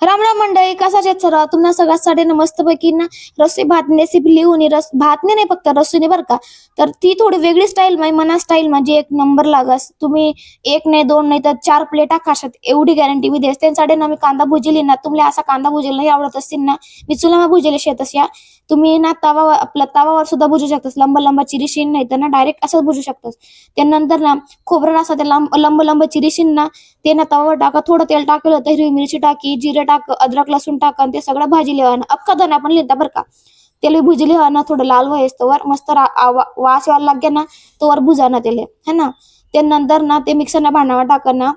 राम राम मंडळी, कसा सर तुम्हाला सगळ्यासाठी मस्तपैकी ना रस्सी भात रेसिपी लिहून रस भातने नाही फक्त रस्सीने बरं का. तर ती थोडी वेगळी स्टाईल माझी मना स्टाईल माझी एक नंबर लागस. तुम्ही एक नाही दोन नाही तर 4 प्लेटा खाशात एवढी गॅरंटी मी देस. त्यांसाठी ना मी कांदा भुजिली ना, तुम्हाला असा कांदा भुजेल नाही आवडत असतील ना, मी चुला भुजेले शेतस या. तुम्ही ना तवा आपला तवावर सुद्धा भुजू शकतास, लंब लंब चिरीशीन नाही तर ना डायरेक्ट असंच भुजू शकतास. त्यानंतर ना खोबरं असं ते लंब लंब लंब चिरीशीन ना, ते ना तवावर टाका, थोडं तेल टाकलं तर हिरवी मिरची टाकी, जिरे टाक, अद्रक लसूण टाका आणि ते सगळं भाजी लिहावं. अख्खा धना पण लिहिता बरं का. त्याला भुजी लिहावं थोडं लाल व्हायस तोवर मस्त वास यायला लागेल ना, तोवर भुजा ना त्याला है ना. त्यानंतर ना ते मिक्सरना भांडावर टाका ना,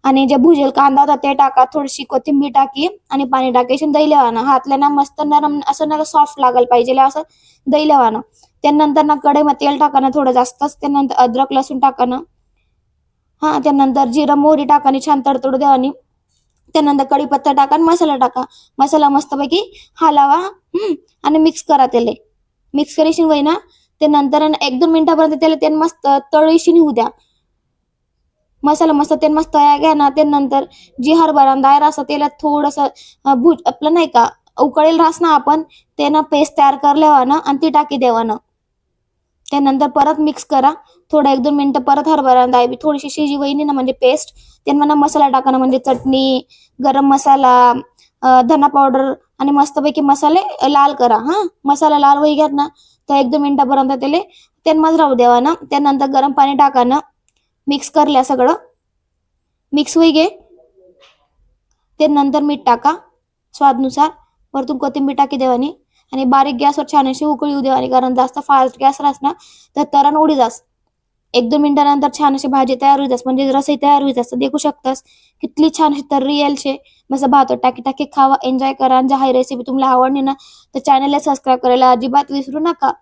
आणि जे भुजेल कांदा होता ते टाका, थोडीशी कोथिंबीर टाकी आणि पाणी टाकायची, दही लिहावं हातल्या ना मस्त नरम असं ना सॉफ्ट लागायला पाहिजे असं दही लिहावं. त्यानंतर ना कढईमध्ये तेल टाका ना थोडं जास्तच, त्यानंतर अद्रक लसूण टाका ना. हा, त्यानंतर जिरा मोहरी टाका आणि छान तडतडू द्या. आणि त्यानंतर कढीपत्ता टाका आणि मसाला टाका. मसाला मस्तपैकी हलावा. आणि मिक्स करा त्याला. मिक्स करायची वय ना. त्यानंतर 1-2 मिनिटापर्यंत त्याला ते मस्त तळीशी होऊ द्या. मसाला मस्त ते मस्त तळा घ्या ना. त्यानंतर जी हरभरा डाळ असं त्याला थोडंसं भूज आपलं नाही का उकळेल रास ना, आपण ते ना पेस्ट तयार करल्यावर ना आणि ती टाकी द्यावा ना. त्यानंतर परत मिक्स करा. थोडं 1-2 मिनिटं परत हरभरा डाळ बी थोडीशी शिजी वहिनी ना म्हणजे पेस्ट. त्यांना मसाला टाका ना, म्हणजे चटणी, गरम मसाला, धना पावडर आणि मस्तपैकी मसाले लाल करा. मसाला लाल होई घ्यात ना, तर 1-2 मिनिटापर्यंत त्याला त्यांनाच राहू द्यावा ना. त्यानंतर गरम पाणी टाका ना. मिक्स करल्या सगळं मिक्स होई घे. त्यानंतर मीठ टाका स्वादनुसार. वरतून कोथिंबीर टाकी देवानी आणि बारीक गॅसवर छान अशी उकळी येऊ देवानी, कारण जास्त फास्ट गॅस राहस ना तर तरण उडी जास. 1-2 मिनिटानंतर छान अशी भाजी तयार होईत म्हणजे रसई तयार होईत असं देखू शकतास. कितली छान अशी तर्री येईल शे. मस्त भात टाकी टाकी खावा, एन्जॉय करा. आणि जर हाय रेसिपी तुम्हाला आवडली ना, तर चॅनलला सबस्क्राईब करायला अजिबात विसरू नका.